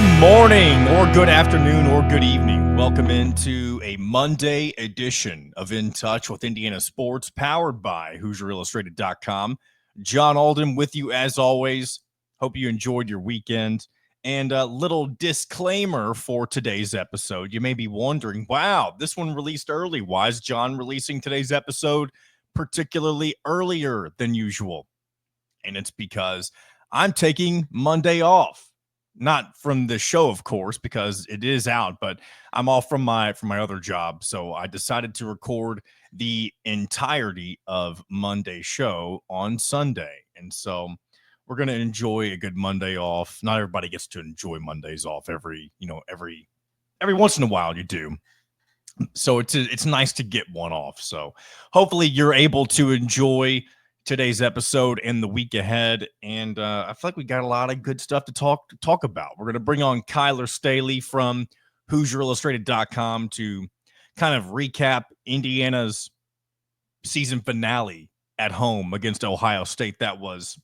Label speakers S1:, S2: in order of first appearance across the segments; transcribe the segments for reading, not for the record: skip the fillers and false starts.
S1: Good morning, or good afternoon, or good evening. Welcome into a Monday edition of In Touch with Indiana Sports, powered by HoosierIllustrated.com. John Alden with you as always. Hope you enjoyed your weekend. And a little disclaimer for today's episode. You may be wondering, wow, this one released early. Why is John releasing today's episode particularly earlier than usual? And it's because I'm taking Monday off. Not from the show, of course, because it is out, but I'm off from my other job. So I decided to record the entirety of Monday's show on Sunday. And so we're going to enjoy a good Monday off. Not everybody gets to enjoy Mondays off every once in a while you do. So it's nice to get one off. So hopefully you're able to enjoy today's episode and the week ahead. And I feel like we got a lot of good stuff to talk about. We're going to bring on Kyler Staley from HoosierIllustrated.com to kind of recap Indiana's season finale at home against Ohio State. That was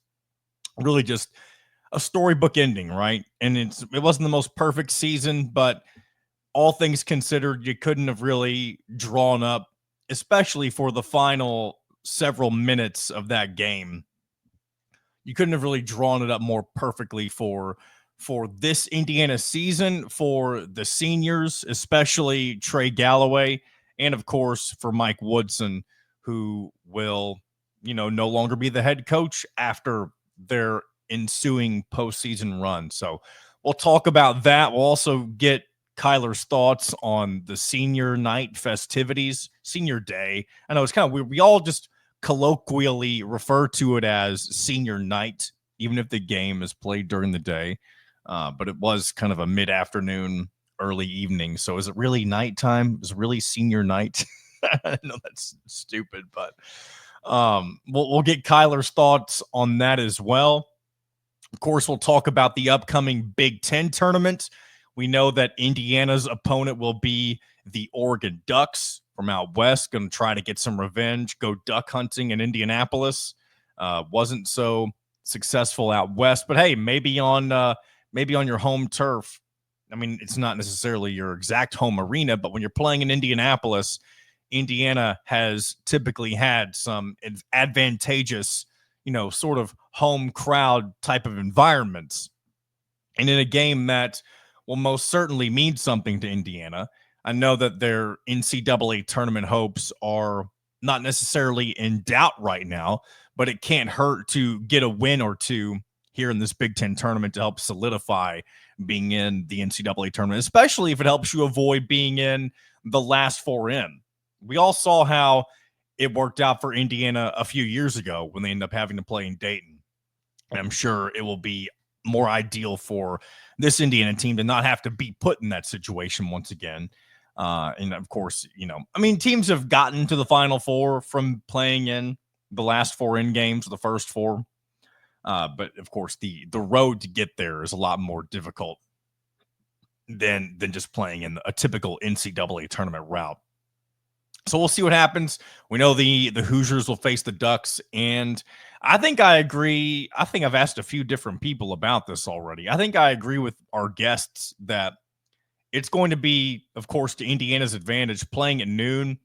S1: really just a storybook ending, right? And it wasn't the most perfect season, but all things considered, you couldn't have really drawn up, especially for the final several minutes of that game. You couldn't have really drawn it up more perfectly for this Indiana season, for the seniors, especially Trey Galloway, and of course for Mike Woodson, who will, no longer be the head coach after their ensuing postseason run. So we'll talk about that. We'll also get Kyler's thoughts on the senior night festivities, senior day. I know it's kind of weird. We all just colloquially refer to it as senior night, even if the game is played during the day. But it was kind of a mid-afternoon, early evening. So is it really nighttime? Is it really senior night? I know that's stupid, but we'll get Kyler's thoughts on that as well. Of course, we'll talk about the upcoming Big Ten tournament. We know that Indiana's opponent will be the Oregon Ducks from out west, going to try to get some revenge, go duck hunting in Indianapolis. Wasn't so successful out west, but hey, maybe on your home turf. I mean, it's not necessarily your exact home arena, but when you're playing in Indianapolis, Indiana has typically had some advantageous, sort of home crowd type of environments. And in a game that will most certainly mean something to Indiana, I know that their NCAA tournament hopes are not necessarily in doubt right now, but it can't hurt to get a win or two here in this Big Ten tournament to help solidify being in the NCAA tournament, especially if it helps you avoid being in the last four in. We all saw how it worked out for Indiana a few years ago when they ended up having to play in Dayton. And I'm sure it will be more ideal for this Indiana team to not have to be put in that situation once again. And of course, teams have gotten to the Final Four from playing in the last four in games, the first four. But of course, the road to get there is a lot more difficult than just playing in a typical NCAA tournament route. So we'll see what happens. We know the Hoosiers will face the Ducks, and I think I agree. I think I've asked a few different people about this already. I think I agree with our guests that it's going to be, of course, to Indiana's advantage playing at noon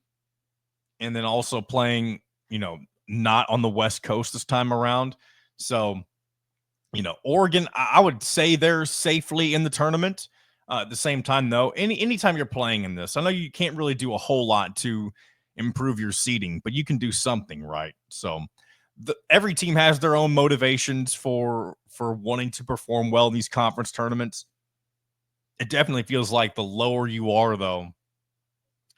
S1: and then also playing, not on the West Coast this time around. So, Oregon, I would say they're safely in the tournament. At the same time, though, anytime you're playing in this, I know you can't really do a whole lot to improve your seeding, but you can do something, right? So every team has their own motivations for wanting to perform well in these conference tournaments. It definitely feels like the lower you are, though,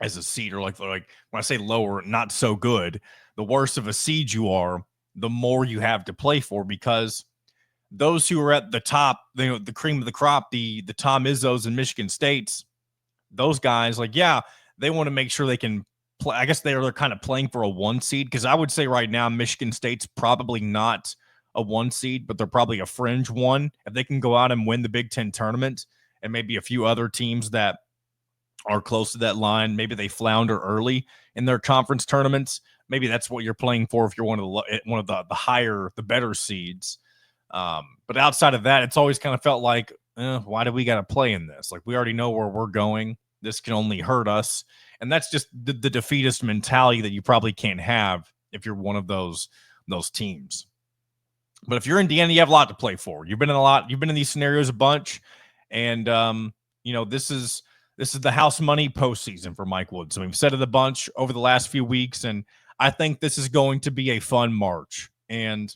S1: as a seed, or like when I say lower, not so good, the worse of a seed you are, the more you have to play for, because those who are at the top, the cream of the crop, the Tom Izzos and Michigan States, those guys, they want to make sure they can play. I guess they're kind of playing for a one seed, because I would say right now Michigan State's probably not a one seed, but they're probably a fringe one. If they can go out and win the Big Ten tournament, and maybe a few other teams that are close to that line, maybe they flounder early in their conference tournaments. Maybe that's what you're playing for if you're one of the higher, the better seeds. But outside of that, it's always kind of felt like why do we got to play in this? Like, we already know where we're going. This can only hurt us. And that's just the defeatist mentality that you probably can't have if you're one of those teams. But if you're Indiana, you have a lot to play for. You've been in these scenarios a bunch. And, this is the house money postseason for Mike Woods. So we've said it a bunch over the last few weeks. And I think this is going to be a fun March. And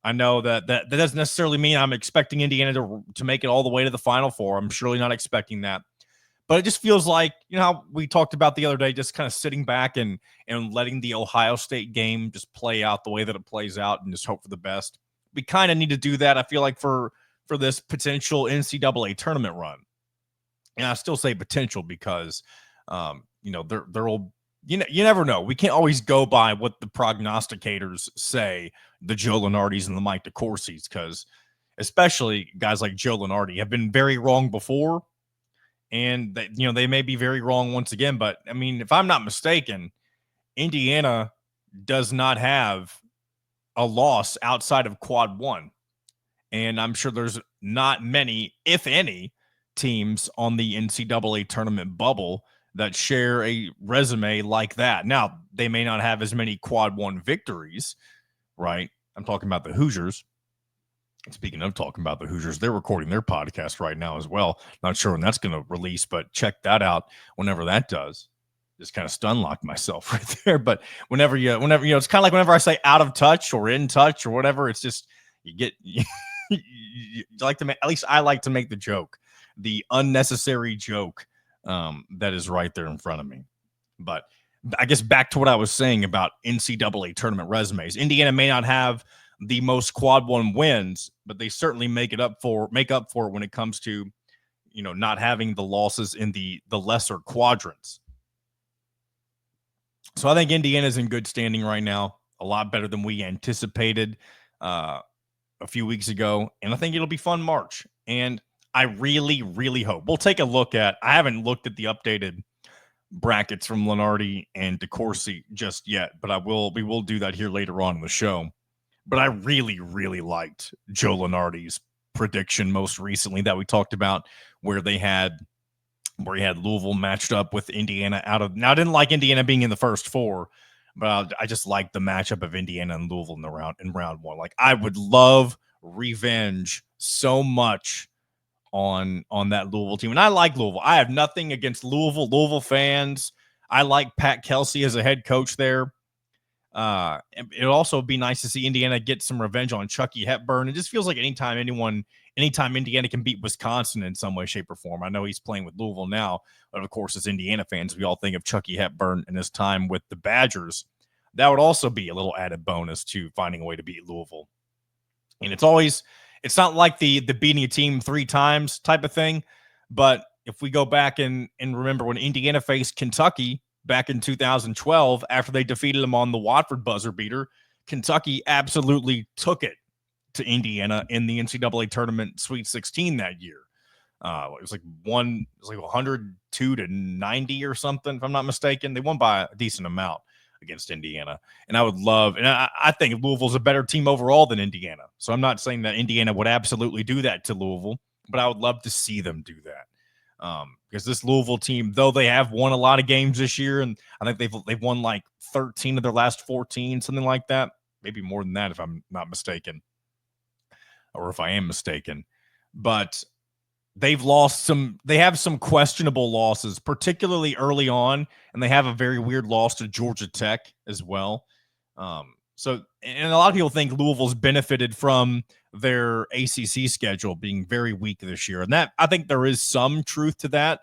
S1: I know that doesn't necessarily mean I'm expecting Indiana to make it all the way to the Final Four. I'm surely not expecting that. But it just feels like, how we talked about the other day, just kind of sitting back and letting the Ohio State game just play out the way that it plays out and just hope for the best. We kind of need to do that, I feel like, for this potential NCAA tournament run. And I still say potential because, there'll you never know. We can't always go by what the prognosticators say, the Joe Lunardis and the Mike DeCourcys, because especially guys like Joe Lunardi have been very wrong before. And they may be very wrong once again. But I mean, if I'm not mistaken, Indiana does not have a loss outside of quad one. And I'm sure there's not many, if any, teams on the NCAA tournament bubble that share a resume like that. Now, they may not have as many quad one victories, right? I'm talking about the Hoosiers. Speaking of talking about the Hoosiers, they're recording their podcast right now as well. Not sure when that's going to release, but check that out whenever that does. Just kind of stun locked myself right there. But whenever it's kind of like whenever I say out of touch or in touch or whatever, it's just you like to at least I like to make the joke, the unnecessary joke that is right there in front of me. But I guess back to what I was saying about NCAA tournament resumes. Indiana may not have the most quad one wins, but they certainly make up for it when it comes to, not having the losses in the lesser quadrants. So I think Indiana's in good standing right now, a lot better than we anticipated a few weeks ago. And I think it'll be fun March. And I really, really hope we'll take a look at, I haven't looked at the updated brackets from Lunardi and DeCourcy just yet, but we will do that here later on in the show. But I really, really liked Joe Lunardi's prediction most recently that we talked about, where he had Louisville matched up with Indiana now I didn't like Indiana being in the first four, but I just liked the matchup of Indiana and Louisville in round one. Like, I would love revenge so much on that Louisville team. And I like Louisville. I have nothing against Louisville fans. I like Pat Kelsey as a head coach there. It'll also be nice to see Indiana get some revenge on Chucky Hepburn. It just feels like anytime Indiana can beat Wisconsin in some way, shape, or form. I know he's playing with Louisville now, but of course, as Indiana fans, we all think of Chucky Hepburn and his time with the Badgers. That would also be a little added bonus to finding a way to beat Louisville. And it's not like the beating a team 3 times type of thing, but if we go back and remember when Indiana faced Kentucky back in 2012, after they defeated them on the Watford buzzer beater, Kentucky absolutely took it to Indiana in the NCAA tournament Sweet 16 that year. It was like 102 to 90 or something, if I'm not mistaken. They won by a decent amount against Indiana. And I would love, and I think Louisville's a better team overall than Indiana. So I'm not saying that Indiana would absolutely do that to Louisville, but I would love to see them do that. Because this Louisville team, though they have won a lot of games this year, and I think they've won like 13 of their last 14, something like that, maybe more than that if I'm not mistaken, or if I am mistaken. But they have some questionable losses, particularly early on, and they have a very weird loss to Georgia Tech as well. So, and a lot of people think Louisville's benefited from their ACC schedule being very weak this year. And that, I think there is some truth to that,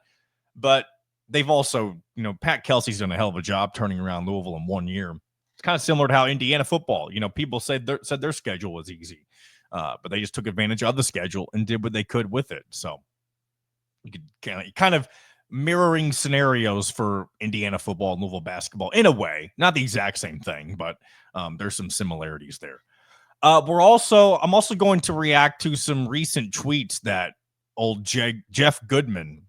S1: but they've also, Pat Kelsey's done a hell of a job turning around Louisville in 1 year. It's kind of similar to how Indiana football, people said their schedule was easy, but they just took advantage of the schedule and did what they could with it. So you could kind of mirroring scenarios for Indiana football and Louisville basketball in a way, not the exact same thing, but there's some similarities there. I'm also going to react to some recent tweets that old Jeff Goodman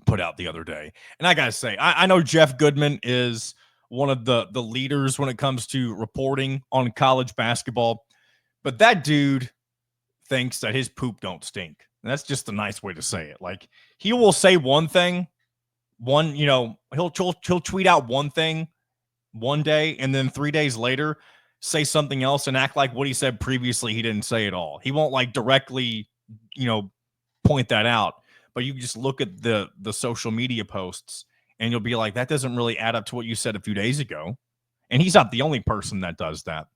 S1: put out the other day. And I got to say, I know Jeff Goodman is one of the leaders when it comes to reporting on college basketball, but that dude thinks that his poop don't stink. And that's just a nice way to say it. Like, he will say one thing, he'll tweet out one thing one day, and then 3 days later say something else and act like what he said previously he didn't say at all. He won't like directly, you know, point that out, but you just look at the social media posts and you'll be like, that doesn't really add up to what you said a few days ago. And he's not the only person that does that.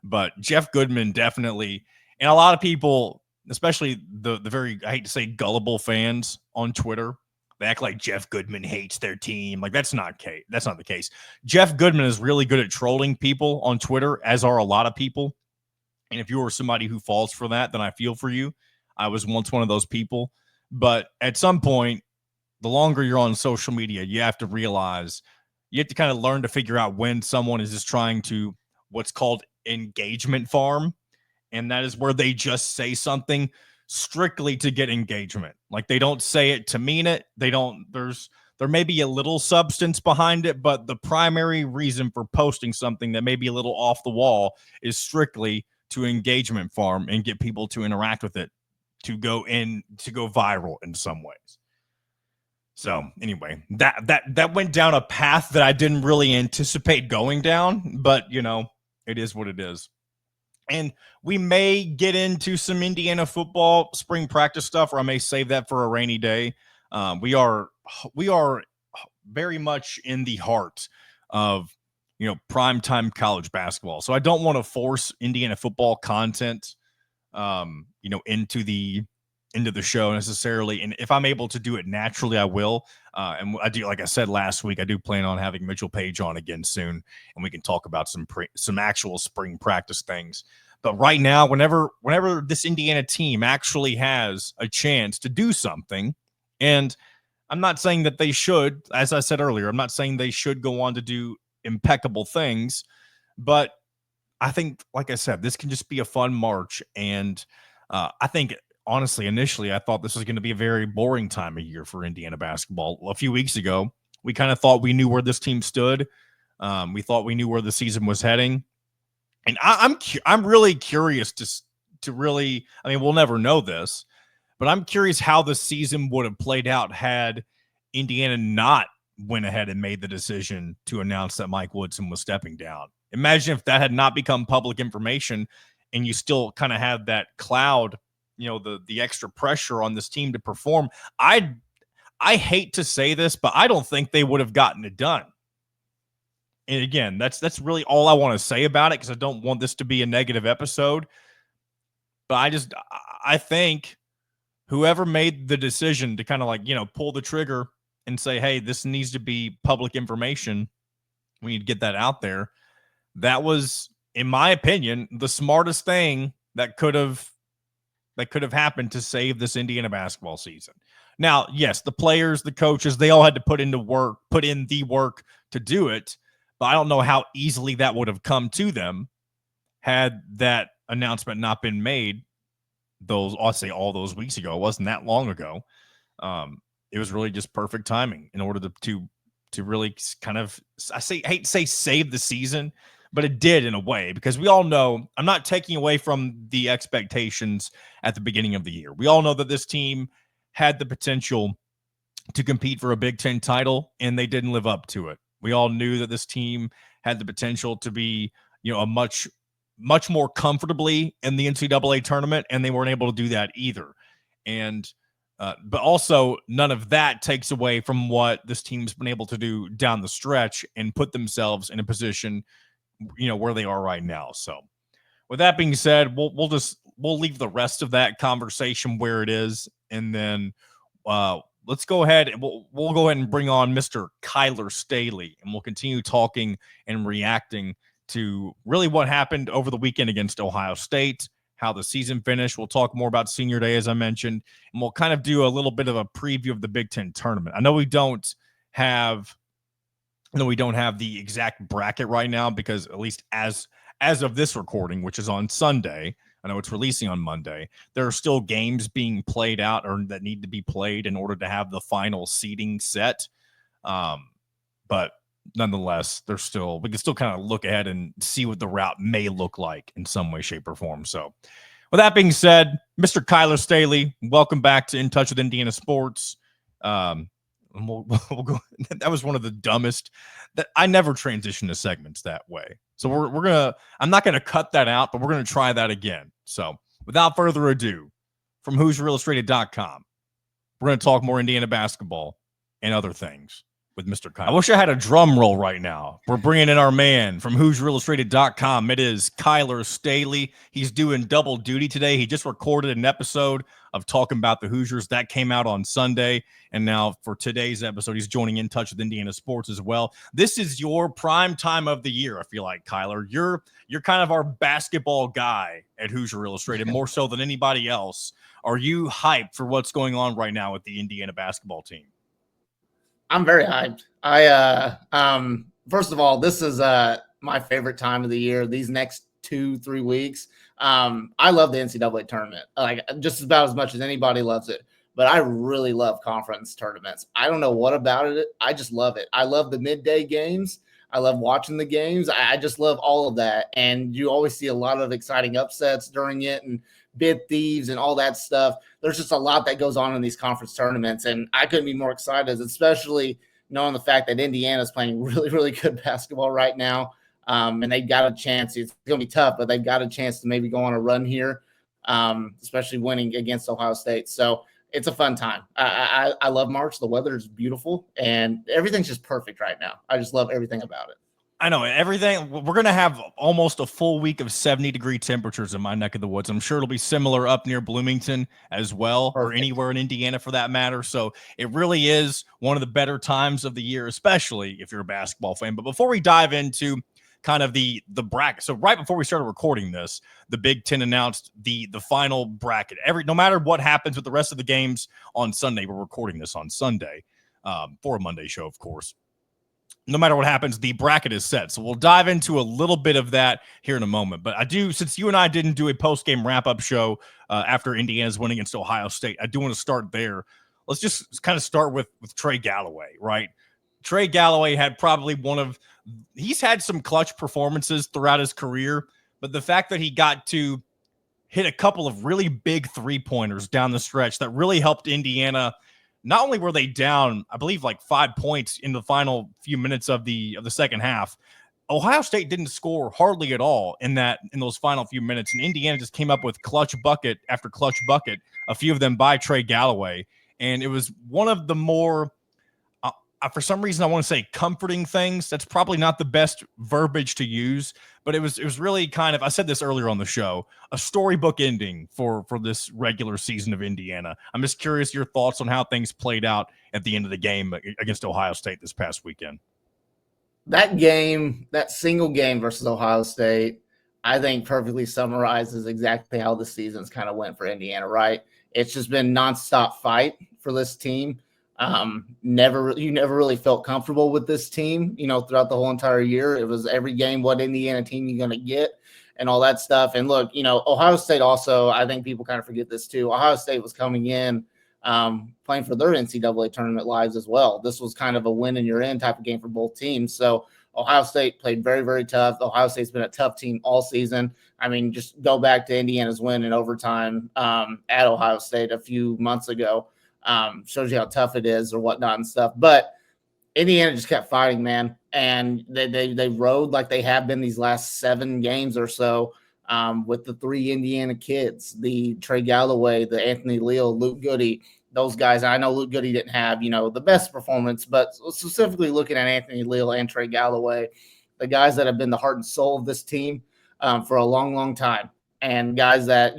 S1: But Jeff Goodman definitely, and a lot of people, especially the very, I hate to say, gullible fans on Twitter, they act like Jeff Goodman hates their team. Like, that's not the case. Jeff Goodman is really good at trolling people on Twitter, as are a lot of people. And if you are somebody who falls for that, then I feel for you. I was once one of those people. But at some point, the longer you're on social media, you have to realize, you have to kind of learn to figure out when someone is just trying to what's called engagement farm. And that is where they just say something strictly to get engagement. Like, they don't say it to mean it. There may be a little substance behind it, but the primary reason for posting something that may be a little off the wall is strictly to engagement farm and get people to interact with it, to go viral in some ways. So anyway, that went down a path that I didn't really anticipate going down, but it is what it is. And we may get into some Indiana football spring practice stuff, or I may save that for a rainy day. We are very much in the heart of primetime college basketball, so I don't want to force Indiana football content into the show necessarily. And if I'm able to do it naturally, I will. And I do, like I said last week, I do plan on having Mitchell Page on again soon, and we can talk about some actual spring practice things. But right now, whenever this Indiana team actually has a chance to do something, and I'm not saying that they should, as I said earlier, I'm not saying they should go on to do impeccable things, but I think, like I said, this can just be a fun march. And I think, honestly, initially, I thought this was going to be a very boring time of year for Indiana basketball. A few weeks ago, we kind of thought we knew where this team stood. We thought we knew where the season was heading. And I'm really curious to really, I mean, we'll never know this, but I'm curious how the season would have played out had Indiana not went ahead and made the decision to announce that Mike Woodson was stepping down. Imagine if that had not become public information and you still kind of had that cloud, the extra pressure on this team to perform. I hate to say this, but I don't think they would have gotten it done. And again, that's really all I want to say about it, because I don't want this to be a negative episode. But I think whoever made the decision to kind of pull the trigger and say, hey, this needs to be public information, we need to get that out there, that was, in my opinion, the smartest thing that could have happened to save this Indiana basketball season. Now, yes, the players, the coaches, they all had to put in the work to do it, but I don't know how easily that would have come to them had that announcement not been made. I'll say all those weeks ago. It wasn't that long ago. It was really just perfect timing in order to really kind of, I hate to say save the season, but it did in a way, because we all know, I'm not taking away from the expectations at the beginning of the year. We all know that this team had the potential to compete for a Big Ten title, and they didn't live up to it. We all knew that this team had the potential to be, a much more comfortably in the NCAA tournament, and they weren't able to do that either. And but also, none of that takes away from what this team's been able to do down the stretch and put themselves in a position, where they are right now. So with that being said, we'll leave the rest of that conversation where it is, and then let's go ahead and we'll go ahead and bring on Mr. Kyler Staley, and we'll continue talking and reacting to really what happened over the weekend against Ohio State, how the season finished. We'll talk more about Senior Day, as I mentioned, and we'll kind of do a little bit of a preview of the Big Ten tournament. I know we don't have the exact bracket right now, because at least as of this recording, which is on Sunday, I know it's releasing on Monday, there are still games being played out or that need to be played in order to have the final seeding set. But nonetheless, we can still kind of look ahead and see what the route may look like in some way, shape, or form. So With that being said, Mr. Kyler Staley, welcome back to In Touch with Indiana Sports. We'll go. That was one of the dumbest. That I never transition to segments that way. So we're gonna. I'm not gonna cut that out, but we're gonna try that again. So without further ado, from Who'sRealEstate.com, we're gonna talk more Indiana basketball and other things with Mr. Kyler. I wish I had a drum roll right now. We're bringing in our man from Who'sRealEstate.com. It is Kyler Staley. He's doing double duty today. He just recorded an episode of talking about the Hoosiers that came out on Sunday, and now for today's episode, he's joining In Touch with Indiana Sports as well. This is your prime time of the year. I feel like, Kyler, you're kind of our basketball guy at Hoosier Illustrated, more so than anybody else. Are you hyped for what's going on right now with the Indiana basketball team?
S2: I'm very hyped. First of all, this is my favorite time of the year. These next 2-3 weeks, I love the NCAA tournament, like just about as much as anybody loves it. But I really love conference tournaments. I don't know what about it. I just love it. I love the midday games. I love watching the games. I just love all of that. And you always see a lot of exciting upsets during it and bid thieves and all that stuff. There's just a lot that goes on in these conference tournaments. And I couldn't be more excited, especially knowing the fact that Indiana's playing really, really good basketball right now. And they've got a chance. It's going to be tough, but they've got a chance to maybe go on a run here, especially winning against Ohio State. So it's a fun time. I love March. The weather is beautiful, and everything's just perfect right now. I just love everything about it.
S1: I know everything. We're going to have almost a full week of 70-degree temperatures in my neck of the woods. I'm sure it'll be similar up near Bloomington as well, or anywhere in Indiana for that matter. So it really is one of the better times of the year, especially if you're a basketball fan. But before we dive into kind of the bracket. So right before we started recording this, the Big Ten announced the final bracket. No matter what happens with the rest of the games on Sunday, we're recording this on Sunday for a Monday show, of course. No matter what happens, the bracket is set. So we'll dive into a little bit of that here in a moment. But I do, since you and I didn't do a post-game wrap-up show after Indiana's win against Ohio State, I do want to start there. Let's just kind of start with Trey Galloway, right? Trey Galloway had probably he's had some clutch performances throughout his career, but the fact that he got to hit a couple of really big three-pointers down the stretch that really helped Indiana. Not only were they down, I believe, like 5 points in the final few minutes of the second half, Ohio State didn't score hardly at all in those final few minutes, and Indiana just came up with clutch bucket after clutch bucket, a few of them by Trey Galloway, and it was one of the more for some reason, I want to say comforting things. That's probably not the best verbiage to use, but it was really kind of, I said this earlier on the show, a storybook ending for this regular season of Indiana. I'm just curious your thoughts on how things played out at the end of the game against Ohio State this past weekend.
S2: That game, that single game versus Ohio State, I think perfectly summarizes exactly how the season's kind of went for Indiana, right? It's just been nonstop fight for this team. You never really felt comfortable with this team, throughout the whole entire year. It was every game, what Indiana team you're going to get and all that stuff. And look, Ohio State also, I think people kind of forget this too. Ohio State was coming in, playing for their NCAA tournament lives as well. This was kind of a win and you're in type of game for both teams. So Ohio State played very, very tough. Ohio State's been a tough team all season. I mean, just go back to Indiana's win in overtime, at Ohio State a few months ago. Shows you how tough it is or whatnot and stuff. But Indiana just kept fighting, man. And they rode like they have been these last 7 games or so, with the 3 Indiana kids, the Trey Galloway, the Anthony Leal, Luke Goody, those guys. I know Luke Goody didn't have, the best performance, but specifically looking at Anthony Leal and Trey Galloway, the guys that have been the heart and soul of this team for a long, long time. And guys that,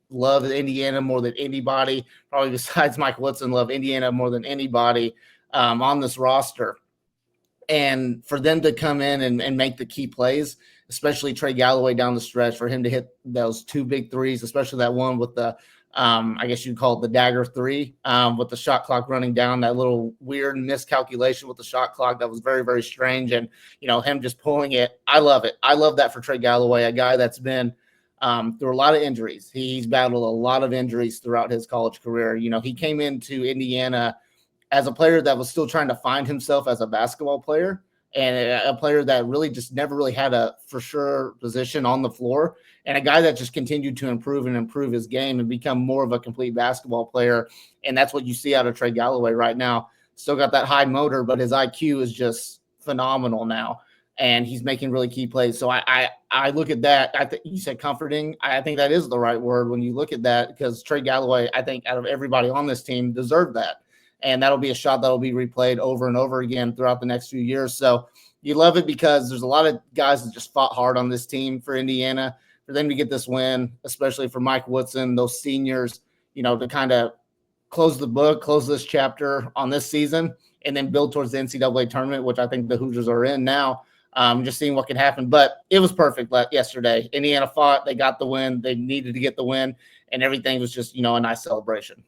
S2: love Indiana more than anybody, probably besides Mike Woodson, love Indiana more than anybody on this roster. And for them to come in and make the key plays, especially Trey Galloway down the stretch, for him to hit those 2 big threes, especially that one with the, I guess you'd call it the dagger 3, with the shot clock running down, that little weird miscalculation with the shot clock that was very, very strange. And, him just pulling it. I love it. I love that for Trey Galloway, a guy that's been through a lot of injuries. He's battled a lot of injuries throughout his college career. He came into Indiana as a player that was still trying to find himself as a basketball player. and a player that really just never really had a for sure position on the floor, and a guy that just continued to improve his game and become more of a complete basketball player. And that's what you see out of Trey Galloway right now. Still got that high motor, but his IQ is just phenomenal now, and he's making really key plays. So I look at that. I think you said comforting. I think that is the right word when you look at that, because Trey Galloway, I think out of everybody on this team, deserved that. And that'll be a shot that'll be replayed over and over again throughout the next few years. So you love it because there's a lot of guys that just fought hard on this team for Indiana. For them to get this win, especially for Mike Woodson, those seniors, to kind of close the book, close this chapter on this season, and then build towards the NCAA tournament, which I think the Hoosiers are in now. Just seeing what can happen. But it was perfect yesterday. Indiana fought. They got the win. They needed to get the win, and everything was just, a nice celebration.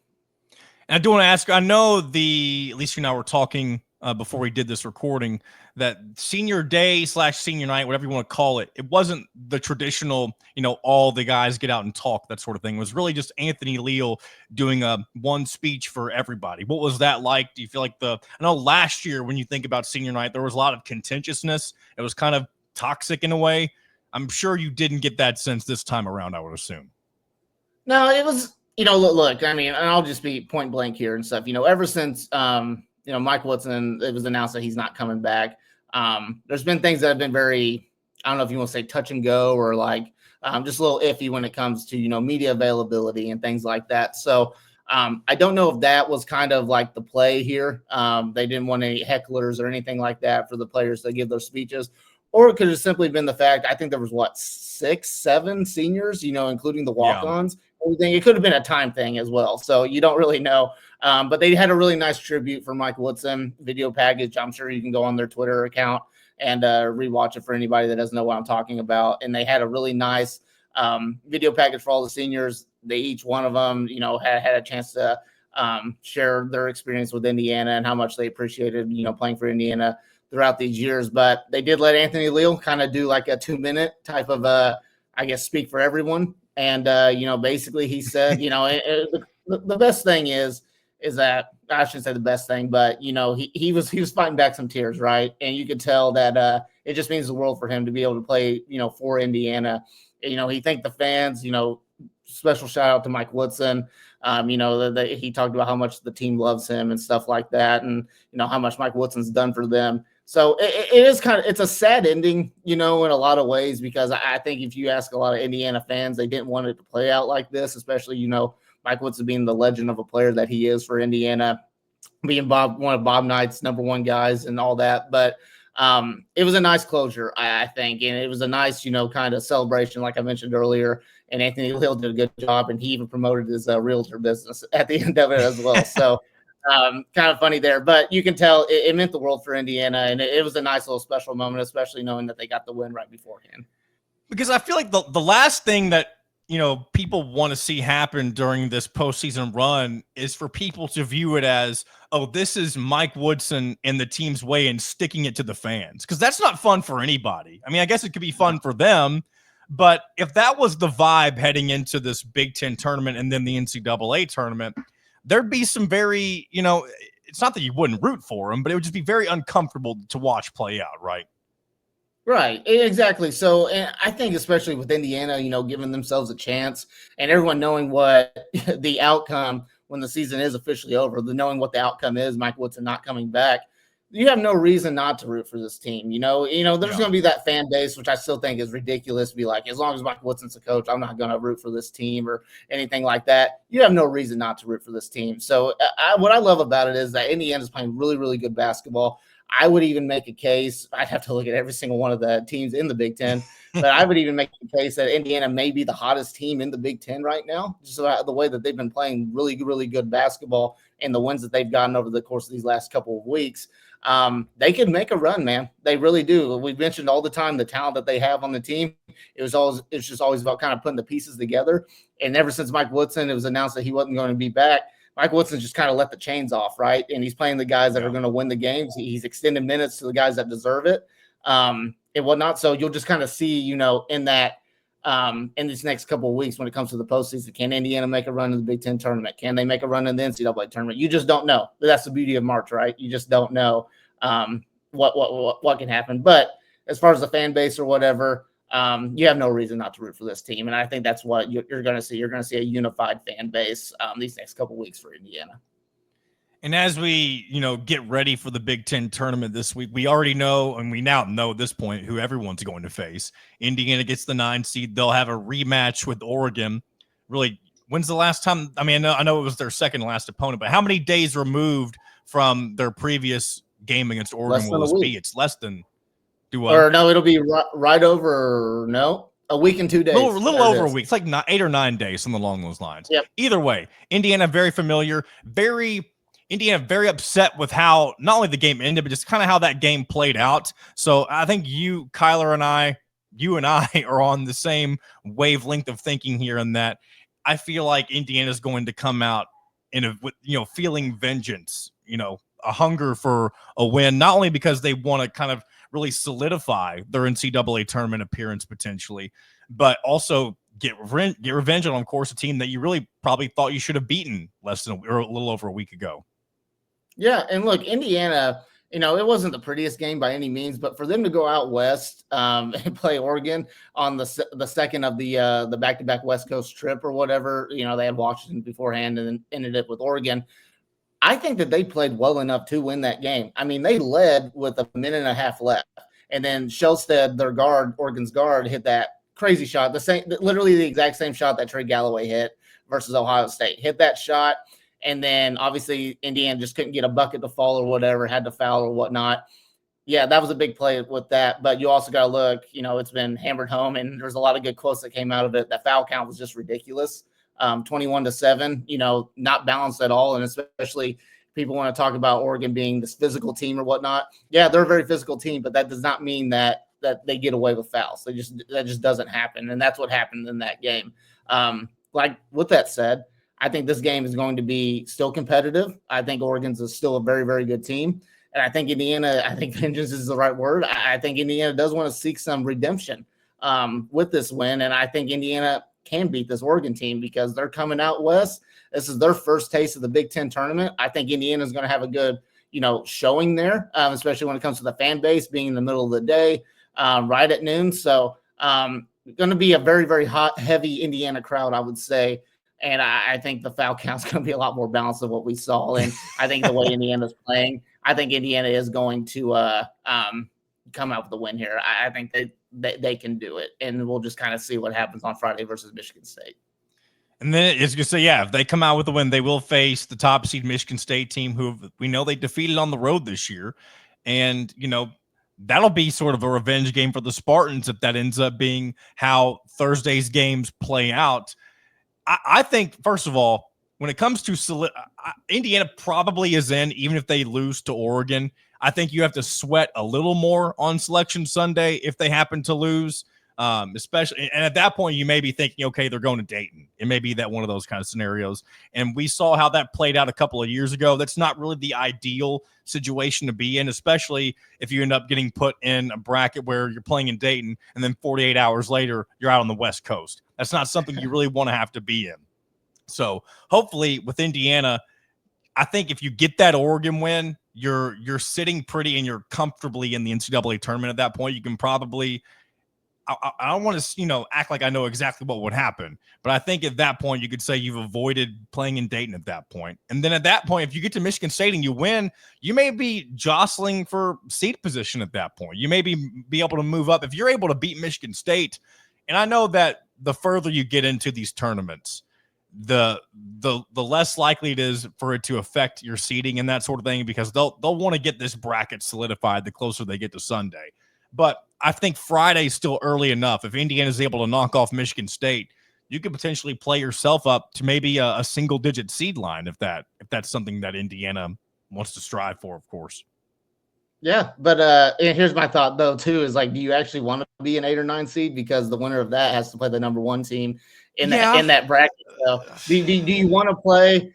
S1: And I do want to ask, I know at least you and I were talking before we did this recording, that senior day / senior night, whatever you want to call it, it wasn't the traditional, all the guys get out and talk, that sort of thing. It was really just Anthony Leal doing one speech for everybody. What was that like? Do you feel like I know last year when you think about senior night, there was a lot of contentiousness. It was kind of toxic in a way. I'm sure you didn't get that sense this time around, I would assume.
S2: No, it was, look, I mean, and I'll just be point blank here and stuff, ever since, Mike Woodson, it was announced that he's not coming back. There's been things that have been very, I don't know if you want to say touch and go, or just a little iffy when it comes to, media availability and things like that. So I don't know if that was kind of like the play here. They didn't want any hecklers or anything like that for the players to give their speeches, or it could have simply been the fact, I think there was 6, 7 seniors, including the walk-ons. Yeah. Everything. It could have been a time thing as well. So you don't really know. But they had a really nice tribute for Mike Woodson video package. I'm sure you can go on their Twitter account and rewatch it for anybody that doesn't know what I'm talking about. And they had a really nice video package for all the seniors. Each one of them, had a chance to share their experience with Indiana and how much they appreciated, playing for Indiana throughout these years. But they did let Anthony Leal kind of do like a 2-minute type of, speak for everyone. And, basically he said, the best thing is that, I shouldn't say the best thing, but, he was fighting back some tears, right? And you could tell that it just means the world for him to be able to play, for Indiana. He thanked the fans, special shout out to Mike Woodson. He talked about how much the team loves him and stuff like that. And, how much Mike Woodson's done for them. So it is it's a sad ending, in a lot of ways, because I think if you ask a lot of Indiana fans, they didn't want it to play out like this, especially, Mike Woodson being the legend of a player that he is for Indiana, being one of Bob Knight's number one guys and all that. But it was a nice closure, I think. And it was a nice, kind of celebration, like I mentioned earlier. And Anthony Leal did a good job, and he even promoted his realtor business at the end of it as well. So kind of funny there, but you can tell it meant the world for Indiana, and it was a nice little special moment, especially knowing that they got the win right beforehand.
S1: Because I feel like the last thing that, people want to see happen during this postseason run is for people to view it as, oh, this is Mike Woodson and the team's way and sticking it to the fans. Because that's not fun for anybody. I mean, I guess it could be fun for them, but if that was the vibe heading into this Big Ten tournament and then the NCAA tournament, there'd be some very, it's not that you wouldn't root for them, but it would just be very uncomfortable to watch play out, right?
S2: Right, exactly. So, and I think especially with Indiana, giving themselves a chance and everyone knowing what the outcome when the season is officially over, knowing what the outcome is, Mike Woodson not coming back, you have no reason not to root for this team. There's going to be that fan base, which I still think is ridiculous to be like, as long as Mike Woodson's the coach, I'm not going to root for this team or anything like that. You have no reason not to root for this team. So what I love about it is that Indiana's playing really, really good basketball. I would even make a case, I'd have to look at every single one of the teams in the Big Ten, but I would even make a case that Indiana may be the hottest team in the Big Ten right now, just the way that they've been playing really, really good basketball and the wins that they've gotten over the course of these last couple of weeks. They could make a run, man. They really do. We've mentioned all the time the talent that they have on the team. It's just always about kind of putting the pieces together. And ever since Mike Woodson, it was announced that he wasn't going to be back, Mike Woodson just kind of let the chains off, right? And he's playing the guys that are going to win the games. He's extended minutes to the guys that deserve it, and whatnot. So you'll just kind of see, in that in these next couple of weeks when it comes to the postseason, can Indiana make a run in the Big Ten tournament? Can they make a run in the NCAA tournament? You just don't know. That's the beauty of March, right? You just don't know. what can happen. But as far as the fan base or whatever, you have no reason not to root for this team, and I think that's what you're going to see. You're going to see a unified fan base these next couple weeks for Indiana.
S1: And as we, get ready for the Big Ten tournament this week, we already know, and we now know at this point who everyone's going to face. Indiana gets the 9 seed. They'll have a rematch with Oregon. Really, when's the last time? I mean, I know it was their second last opponent, but how many days removed from their previous game against Oregon will this be? It's less than.
S2: Or no, it'll be right over. No, a week and 2 days.
S1: A little over a week. It's like 8 or 9 days, something along those lines.
S2: Yep.
S1: Either way, Indiana very familiar, Indiana very upset with how not only the game ended, but just kind of how that game played out. So I think Kyler and you and I are on the same wavelength of thinking here, in that I feel like Indiana's going to come out feeling vengeance, a hunger for a win, not only because they want to kind of really solidify their NCAA tournament appearance potentially, but also get revenge on, of course, a team that you really probably thought you should have beaten a little over a week ago.
S2: Yeah, and look, Indiana, it wasn't the prettiest game by any means, but for them to go out west and play Oregon on the second of the back-to-back West Coast trip or whatever, they had Washington beforehand and then ended it with Oregon. I think that they played well enough to win that game. I mean, they led with a minute and a half left, and then Shellstead, Oregon's guard, hit that crazy shot, literally the exact same shot that Trey Galloway hit versus Ohio State. Hit that shot, and then obviously Indiana just couldn't get a bucket to fall or whatever, had to foul or whatnot. Yeah, that was a big play with that, but you also got to look, it's been hammered home, and there's a lot of good quotes that came out of it. That foul count was just ridiculous. 21-7, not balanced at all. And especially people want to talk about Oregon being this physical team or whatnot. Yeah, they're a very physical team, but that does not mean that they get away with fouls. That just doesn't happen. And that's what happened in that game. Like with that said, I think this game is going to be still competitive. I think Oregon's still a very, very good team. And I think Indiana, vengeance is the right word. I think Indiana does want to seek some redemption with this win. And I think Indiana can beat this Oregon team because they're coming out west. This is their first taste of the Big Ten tournament. I think Indiana is going to have a good, showing there, especially when it comes to the fan base being in the middle of the day, right at noon. So going to be a very, very hot, heavy Indiana crowd, I would say. And I think the foul count is going to be a lot more balanced than what we saw. And I think the way Indiana's playing, I think Indiana is going to come out with the win here. I think they can do it, and we'll just kind of see what happens on Friday versus Michigan State.
S1: And then it's going to say, if they come out with a win, they will face the top seed Michigan State team, who we know they defeated on the road this year. And, that'll be sort of a revenge game for the Spartans if that ends up being how Thursday's games play out. I think, first of all, when it comes to Indiana probably is in, even if they lose to Oregon. I think you have to sweat a little more on Selection Sunday if they happen to lose, especially. And at that point, you may be thinking, okay, they're going to Dayton. It may be that one of those kind of scenarios. And we saw how that played out a couple of years ago. That's not really the ideal situation to be in, especially if you end up getting put in a bracket where you're playing in Dayton and then 48 hours later, you're out on the West Coast. That's not something you really want to have to be in. So hopefully with Indiana, I think if you get that Oregon win, you're sitting pretty and you're comfortably in the NCAA tournament at that point. You can probably I don't want to, act like I know exactly what would happen, but I think at that point you could say you've avoided playing in Dayton at that point. And then at that point, if you get to Michigan State and you win, you may be jostling for seat position at that point. You may be able to move up if you're able to beat Michigan State. And I know that the further you get into these tournaments, the less likely it is for it to affect your seating and that sort of thing, because they'll want to get this bracket solidified the closer they get to Sunday. But I think Friday's still early enough. If Indiana is able to knock off Michigan State, you could potentially play yourself up to maybe a single-digit seed line if that's something that Indiana wants to strive for, of course.
S2: Yeah, but here's my thought though too: is like, do you actually want to be an 8 or 9 seed, because the winner of that has to play the number 1 team in that bracket? So do you want to play?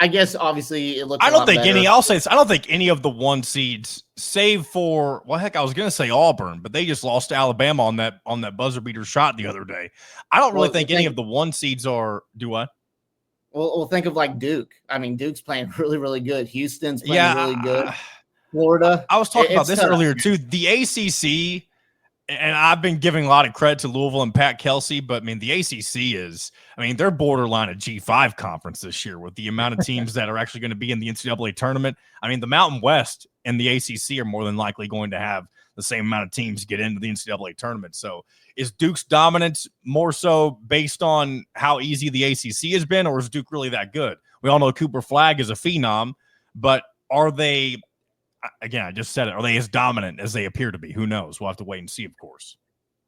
S2: I guess obviously it looks.
S1: I don't think any. I'll say this: I don't think any of the 1 seeds, save for I was going to say Auburn, but they just lost to Alabama on that buzzer beater shot the other day. I don't really think any of the 1 seeds are. Do what?
S2: Well, think of like Duke. I mean, Duke's playing really, really good. Houston's playing really good. Florida.
S1: I was talking about this
S2: tough.
S1: earlier too. The ACC, and I've been giving a lot of credit to Louisville and Pat Kelsey, but I mean, the ACC is, they're borderline a G5 conference this year with the amount of teams that are actually going to be in the NCAA tournament. I mean, the Mountain West and the ACC are more than likely going to have the same amount of teams get into the NCAA tournament. So is Duke's dominance more so based on how easy the ACC has been, or is Duke really that good? We all know Cooper Flagg is a phenom, but are they, again, I just said it, are they as dominant as they appear to be? Who knows? We'll have to wait and see, of course.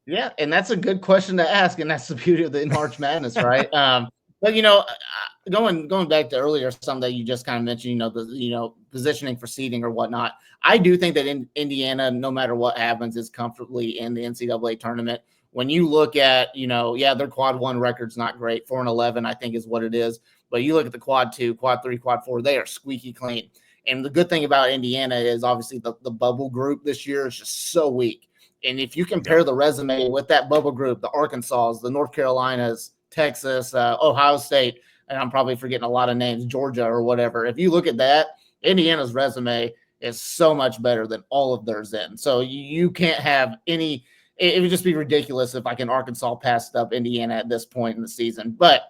S2: Yeah, and that's a good question to ask, and that's the beauty of the March Madness, right? But going back to earlier, something that you just kind of mentioned, the positioning for seeding or whatnot. I do think that in Indiana, no matter what happens, is comfortably in the NCAA tournament. When you look at, their quad 1 record's not great, 4-11, I think is what it is. But you look at the quad 2, quad 3, quad 4, they are squeaky clean. And the good thing about Indiana is obviously the bubble group this year is just so weak. And if you compare the resume with that bubble group, the Arkansas, the North Carolinas, Texas, Ohio State, and I'm probably forgetting a lot of names, Georgia or whatever. If you look at that, Indiana's resume is so much better than all of theirs in. So you can't have any – it would just be ridiculous if like an Arkansas passed up Indiana at this point in the season. But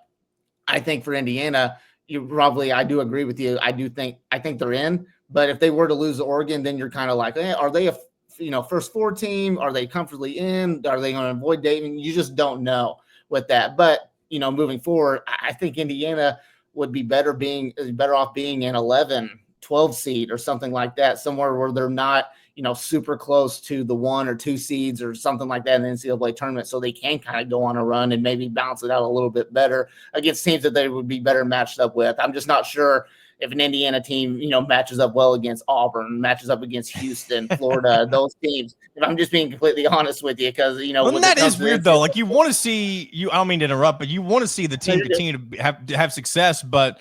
S2: I think for Indiana, I do agree with you. I think they're in. But if they were to lose to Oregon, then you're kind of like, are they a first 4 team? Are they comfortably in? Are they going to avoid Dayton? You just don't know with that. But, moving forward, I think Indiana would be better off being an 11, 12 seed or something like that, somewhere where they're not, super close to the 1 or 2 seeds or something like that in the NCAA tournament, so they can kind of go on a run and maybe bounce it out a little bit better against teams that they would be better matched up with. I'm just not sure if an Indiana team, matches up well against Auburn, matches up against Houston, Florida, those teams. If I'm just being completely honest with you, because,
S1: well, that is weird, though. Like, you want to see – I don't mean to interrupt, but you want to see the team continue to have success. But,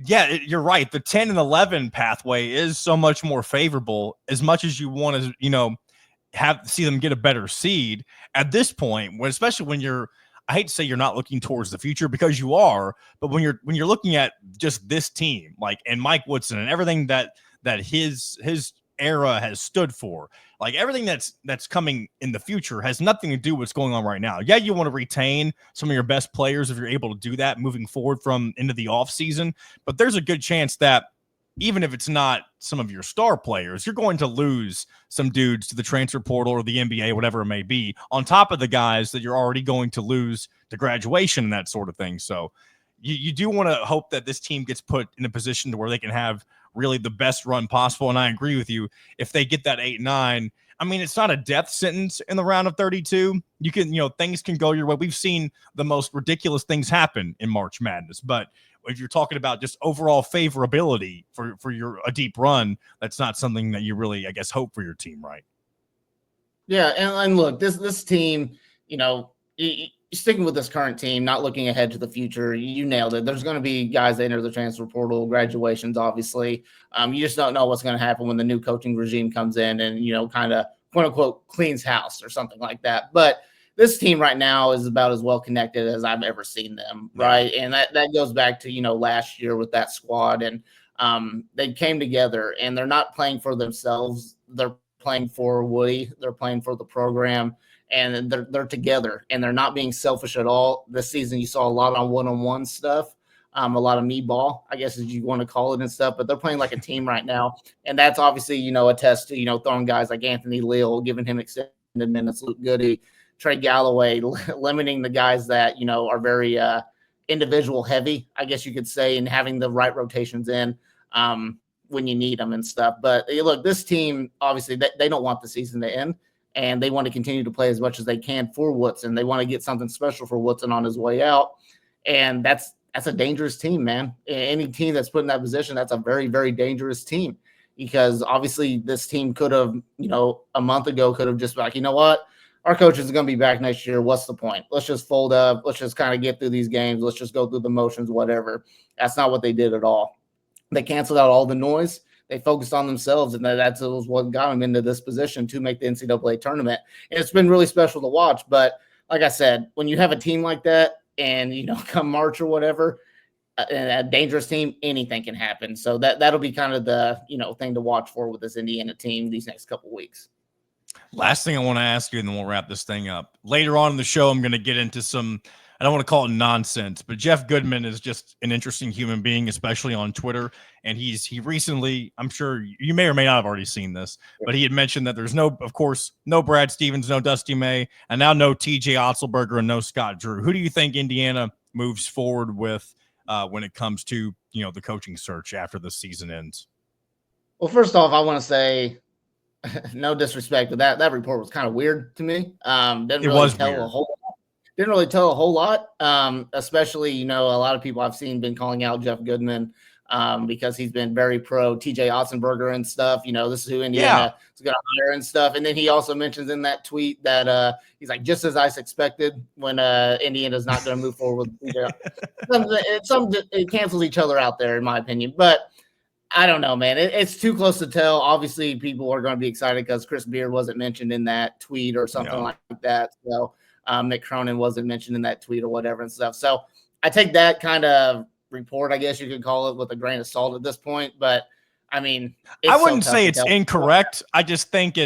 S1: yeah, you're right. The 10 and 11 pathway is so much more favorable as much as you want to, see them get a better seed at this point, especially when you're – I hate to say you're not looking towards the future, because you are, but when you're looking at just this team, like, and Mike Woodson and everything that his era has stood for, like everything that's coming in the future has nothing to do with what's going on right now. Yeah, you want to retain some of your best players if you're able to do that moving forward from into the off season, but there's a good chance that even if it's not some of your star players, you're going to lose some dudes to the transfer portal or the NBA, whatever it may be, on top of the guys that you're already going to lose to graduation and that sort of thing. So you do want to hope that this team gets put in a position to where they can have really the best run possible. And I agree with you. If they get that 8-9, it's not a death sentence in the round of 32. You can, things can go your way. We've seen the most ridiculous things happen in March Madness, but if you're talking about just overall favorability for a deep run, that's not something that you really, I guess, hope for your team, right?
S2: Yeah, and look, this team, sticking with this current team, not looking ahead to the future, you nailed it. There's going to be guys that enter the transfer portal, graduations, obviously. You just don't know what's going to happen when the new coaching regime comes in and, kind of, quote unquote, cleans house or something like that. But this team right now is about as well connected as I've ever seen them, right? And that goes back to, last year with that squad. And they came together, and they're not playing for themselves. They're playing for Woody. They're playing for the program. And they're together, and they're not being selfish at all. This season, you saw a lot on one-on-one stuff, a lot of me ball, I guess, as you want to call it and stuff. But they're playing like a team right now, and that's obviously, a test to, throwing guys like Anthony Leal, giving him extended minutes, Luke Goody, Trey Galloway, limiting the guys that, are very individual heavy, I guess you could say, and having the right rotations in when you need them and stuff. But look, this team, obviously, they don't want the season to end, and they want to continue to play as much as they can for Woodson. They want to get something special for Woodson on his way out, and that's a dangerous team, man. Any team that's put in that position, that's a very, very dangerous team, because obviously this team could have, a month ago could have just been like, you know what? Our coach is going to be back next year. What's the point? Let's just fold up. Let's just kind of get through these games. Let's just go through the motions, whatever. That's not what they did at all. They canceled out all the noise. They focused on themselves, and that's what got them into this position to make the NCAA tournament. And it's been really special to watch. But like I said, when you have a team like that and, come March or whatever, a dangerous team, anything can happen. So that'll be kind of the thing to watch for with this Indiana team these next couple weeks.
S1: Last thing I want to ask you, and then we'll wrap this thing up. Later on in the show, I'm going to get into some, I don't want to call it nonsense, but Jeff Goodman is just an interesting human being, especially on Twitter. And he recently, I'm sure you may or may not have already seen this, but he had mentioned that there's of course, no Brad Stevens, no Dusty May, and now no TJ Otzelberger and no Scott Drew. Who do you think Indiana moves forward with when it comes to, the coaching search after the season ends?
S2: Well, first off, I want to say, no disrespect, but that report was kind of weird to me. Didn't really tell a whole lot. Especially, a lot of people I've seen been calling out Jeff Goodman because he's been very pro TJ Otzelberger and stuff. This is who Indiana is going to hire and stuff. And then he also mentions in that tweet that he's like, just as I expected when Indiana's not going to move forward with TJ. It cancels each other out there, in my opinion. But I don't know, man. It's too close to tell. Obviously, people are going to be excited because Chris Beard wasn't mentioned in that tweet or something like that. So Mick Cronin wasn't mentioned in that tweet or whatever and stuff. So I take that kind of report, I guess you could call it, with a grain of salt at this point. But, I mean,
S1: I wouldn't say it's incorrect. I just think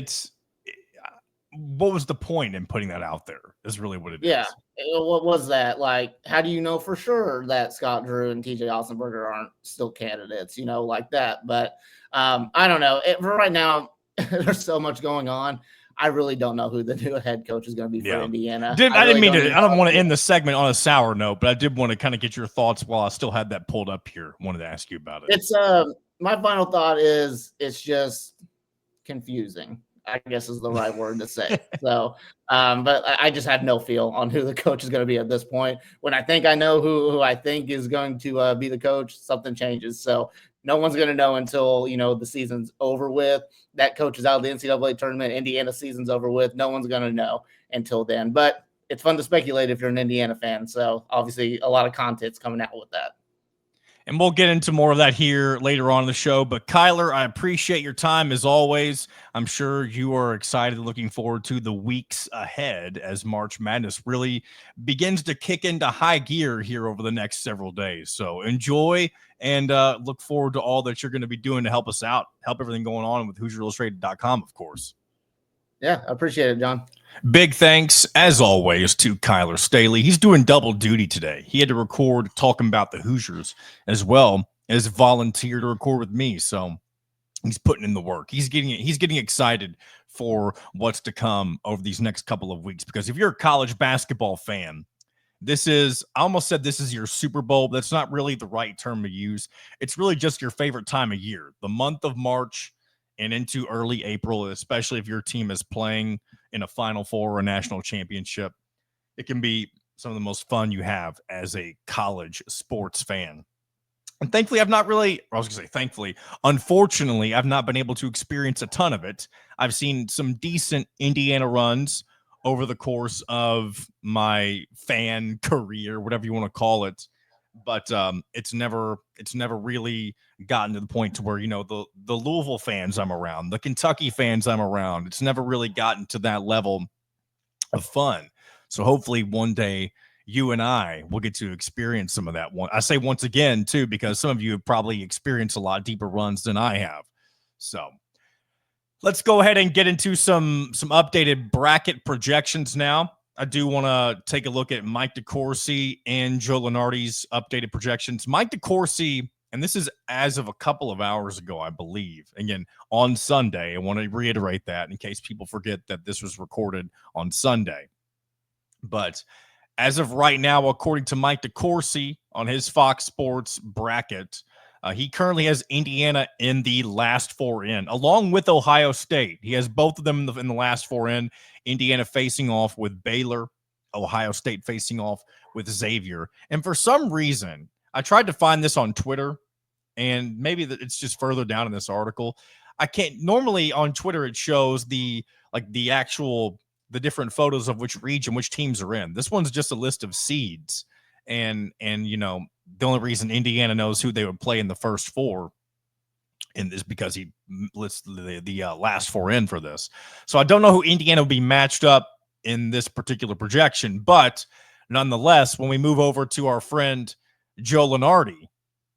S1: what was the point in putting that out there is really what it is.
S2: Yeah. What was that? Like, how do you know for sure that Scott Drew and TJ Otzelberger aren't still candidates, like that? But I don't know. For right now, there's so much going on. I really don't know who the new head coach is going to be for Indiana.
S1: I don't want to end the segment on a sour note, but I did want to kind of get your thoughts while I still had that pulled up here. Wanted to ask you about it.
S2: It's my final thought is it's just confusing, I guess is the right word to say. So, but I just have no feel on who the coach is going to be at this point. When I think I know who I think is going to be the coach, something changes. So no one's going to know until, the season's over with. That coach is out of the NCAA tournament. Indiana season's over with. No one's going to know until then. But it's fun to speculate if you're an Indiana fan. So obviously a lot of content's coming out with that.
S1: And we'll get into more of that here later on in the show. But Kyler, I appreciate your time as always. I'm sure you are excited, looking forward to the weeks ahead as March Madness really begins to kick into high gear here over the next several days. So enjoy and look forward to all that you're going to be doing to help us out, help everything going on with HoosierIllustrated.com, of course.
S2: Yeah, I appreciate it, John.
S1: Big thanks, as always, to Kyler Staley. He's doing double duty today. He had to record talking about the Hoosiers as well as volunteer to record with me. So he's putting in the work. He's getting excited for what's to come over these next couple of weeks. Because if you're a college basketball fan, I almost said this is your Super Bowl. That's not really the right term to use. It's really just your favorite time of year. The month of March and into early April, especially if your team is playing in a Final Four or a national championship, it can be some of the most fun you have as a college sports fan. And thankfully, unfortunately, I've not been able to experience a ton of it. I've seen some decent Indiana runs over the course of my fan career, whatever you want to call it. But it's never really gotten to the point to where, the Louisville fans I'm around, the Kentucky fans I'm around, it's never really gotten to that level of fun. So hopefully one day you and I will get to experience some of that. I say once again, too, because some of you have probably experienced a lot deeper runs than I have. So let's go ahead and get into some updated bracket projections now. I do want to take a look at Mike DeCourcy and Joe Lunardi's updated projections. Mike DeCourcy, and this is as of a couple of hours ago, I believe. Again, on Sunday. I want to reiterate that in case people forget that this was recorded on Sunday. But as of right now, according to Mike DeCourcy on his Fox Sports bracket, he currently has Indiana in the last four in, along with Ohio State. He has both of them in the last four in. Indiana facing off with Baylor, Ohio State facing off with Xavier. And for some reason, I tried to find this on Twitter, and maybe it's just further down in this article. I can't. Normally on Twitter, it shows the different photos of which region, which teams are in. This one's just a list of seeds. And the only reason Indiana knows who they would play in the first four is because he lists the last four in for this. So I don't know who Indiana will be matched up in this particular projection, but nonetheless, when we move over to our friend Joe Lunardi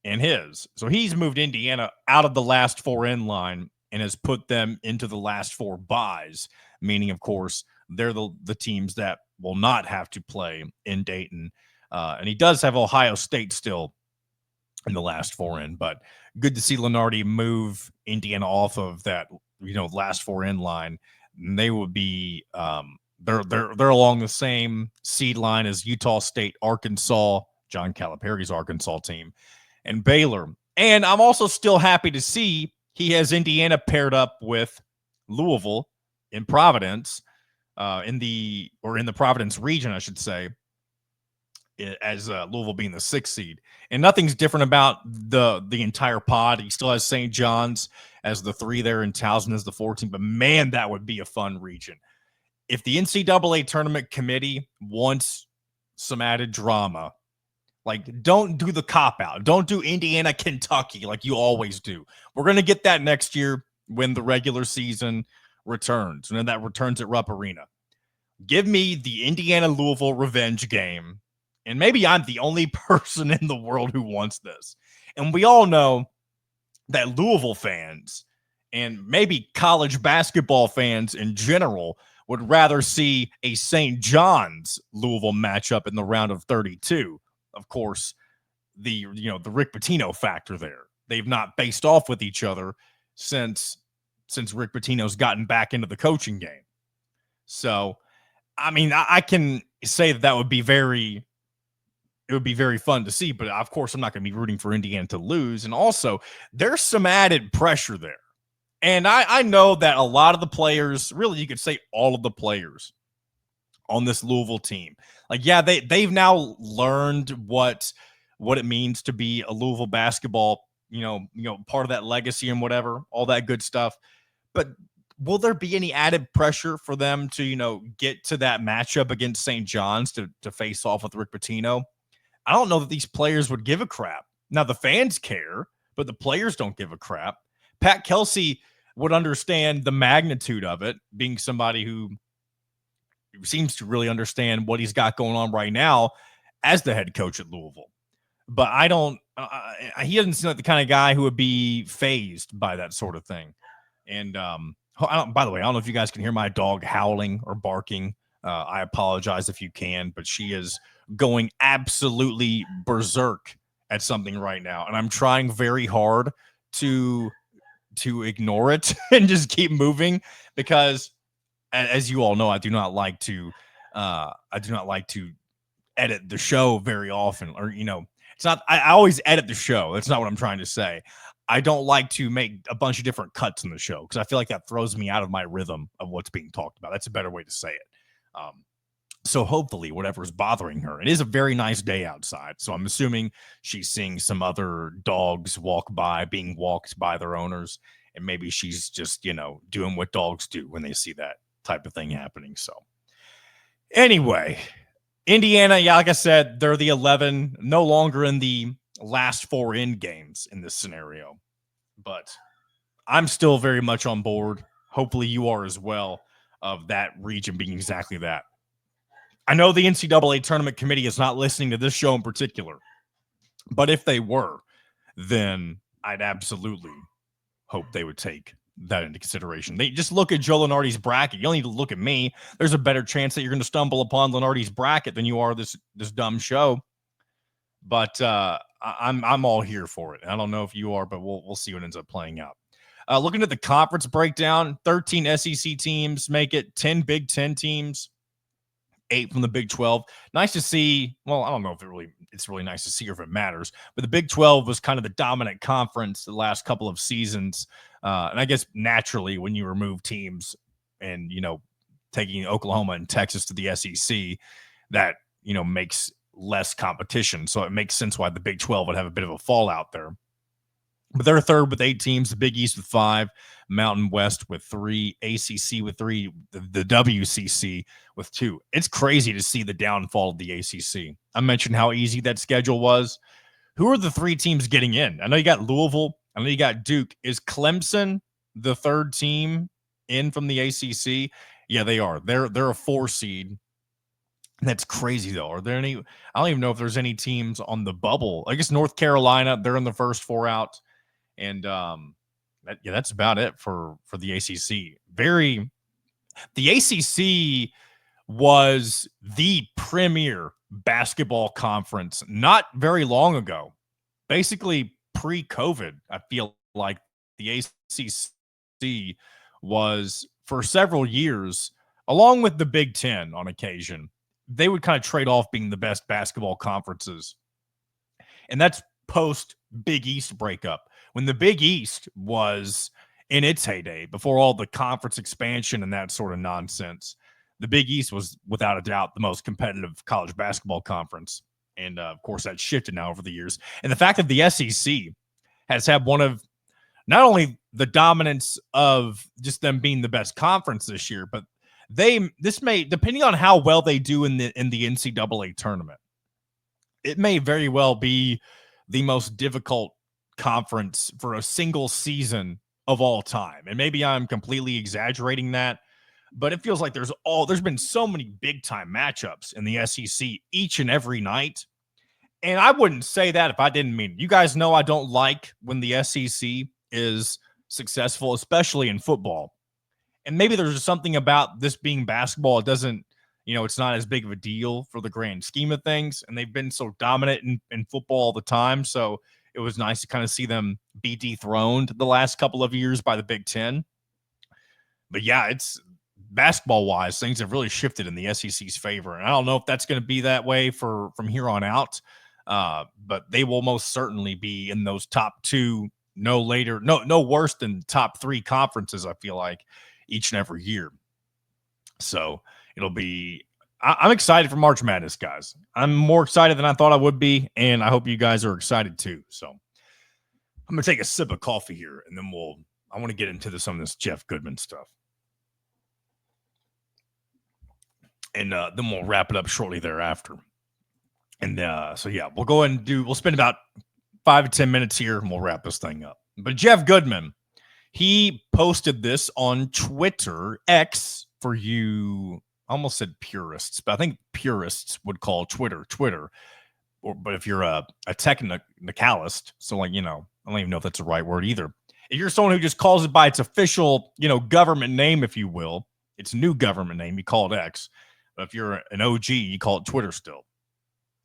S1: and his. So he's moved Indiana out of the last four in line and has put them into the last four buys, meaning, of course, they're the teams that will not have to play in Dayton. And he does have Ohio State still in the last four in, but good to see Lunardi move Indiana off of that, last four in line. And they would be they're along the same seed line as Utah State, Arkansas, John Calipari's Arkansas team, and Baylor. And I'm also still happy to see he has Indiana paired up with Louisville in Providence, in the Providence region, I should say, as Louisville being the 6th seed. And nothing's different about the entire pod. He still has St. John's as the 3 there and Towson as the 14. But man, that would be a fun region. If the NCAA tournament committee wants some added drama, like, don't do the cop-out. Don't do Indiana, Kentucky like you always do. We're going to get that next year when the regular season returns, and then that returns at Rupp Arena. Give me the Indiana-Louisville revenge game, and maybe I'm the only person in the world who wants this. And we all know that Louisville fans and maybe college basketball fans in general would rather see a St. John's Louisville matchup in the round of 32. Of course, the Rick Pitino factor there. They've not faced off with each other since Rick Pitino's gotten back into the coaching game. So, I mean, I can say that would be very fun to see, but of course I'm not going to be rooting for Indiana to lose. And also, there's some added pressure there. And I know that a lot of the players, really you could say all of the players on this Louisville team, like, yeah, they've now learned what it means to be a Louisville basketball, part of that legacy and whatever, all that good stuff. But will there be any added pressure for them to, get to that matchup against St. John's to face off with Rick Pitino? I don't know that these players would give a crap. Now, the fans care, but the players don't give a crap. Pat Kelsey would understand the magnitude of it, being somebody who seems to really understand what he's got going on right now as the head coach at Louisville. But I don't he doesn't seem like the kind of guy who would be fazed by that sort of thing. And by the way, I don't know if you guys can hear my dog howling or barking. I apologize if you can, but she is going absolutely berserk at something right now. And I'm trying very hard to ignore it and just keep moving, because as you all know, I do not like to edit the show very often, or, it's not, I always edit the show. That's not what I'm trying to say. I don't like to make a bunch of different cuts in the show, because I feel like that throws me out of my rhythm of what's being talked about. That's a better way to say it. So hopefully whatever's bothering her, it is a very nice day outside. So I'm assuming she's seeing some other dogs walk by, being walked by their owners. And maybe she's just, doing what dogs do when they see that type of thing happening. So anyway, Indiana, yeah, like I said, they're the 11, no longer in the last four in games in this scenario. But I'm still very much on board. Hopefully you are as well, of that region being exactly that. I know the NCAA tournament committee is not listening to this show in particular, but if they were, then I'd absolutely hope they would take that into consideration. They just look at Joe Lunardi's bracket. You don't need to look at me. There's a better chance that you're going to stumble upon Lunardi's bracket than you are this dumb show. But I'm all here for it. I don't know if you are, but we'll see what ends up playing out. Looking at the conference breakdown, 13 SEC teams make it, 10 Big Ten teams, 8 from the Big 12. Nice to see. Well, I don't know if it's really nice to see or if it matters, but the Big 12 was kind of the dominant conference the last couple of seasons. And I guess naturally when you remove teams and, taking Oklahoma and Texas to the SEC, that, makes less competition. So it makes sense why the Big 12 would have a bit of a fallout there. But they're third with 8 teams, the Big East with 5, Mountain West with 3, ACC with 3, the WCC with 2. It's crazy to see the downfall of the ACC. I mentioned how easy that schedule was. Who are the 3 teams getting in? I know you got Louisville. I know you got Duke. Is Clemson the 3rd team in from the ACC? Yeah, they are. They're a 4 seed. That's crazy, though. Are there any? I don't even know if there's any teams on the bubble. I guess North Carolina, they're in the first four out, and that's about it for the ACC. The ACC was the premier basketball conference not very long ago, basically pre-COVID. I feel like the ACC was for several years, along with the Big Ten on occasion, they would kind of trade off being the best basketball conferences. And that's post Big East breakup. When the Big East was in its heyday, before all the conference expansion and that sort of nonsense, the Big East was without a doubt the most competitive college basketball conference. And of course, that's shifted now over the years. And the fact that the SEC has had one of not only the dominance of just them being the best conference this year, but this may, depending on how well they do in the NCAA tournament, it may very well be the most difficult conference for a single season of all time. And maybe I'm completely exaggerating that, but it feels like there's been so many big time matchups in the SEC each and every night. And I wouldn't say that if I didn't mean it. You guys know I don't like when the SEC is successful, especially in football. And maybe there's something about this being basketball. It doesn't, it's not as big of a deal for the grand scheme of things. And they've been so dominant in football all the time. So it was nice to kind of see them be dethroned the last couple of years by the Big Ten. But yeah, it's basketball wise, things have really shifted in the SEC's favor. And I don't know if that's going to be that way from here on out. But they will most certainly be in those top two, no worse than top three conferences, I feel like, each and every year. So it'll be, I'm excited for March Madness, guys. I'm more excited than I thought I would be, and I hope you guys are excited too. So I'm going to take a sip of coffee here, and then I want to get into some of this Jeff Goodman stuff. And then we'll wrap it up shortly thereafter. And so, yeah, we'll go ahead and we'll spend about 5 to 10 minutes here, and we'll wrap this thing up. But Jeff Goodman, he posted this on Twitter, X, for you. I almost said purists, but I think purists would call Twitter. But if you're a technicalist, so like, I don't even know if that's the right word either. If you're someone who just calls it by its official, government name, if you will, its new government name, you call it X. But if you're an OG, you call it Twitter still.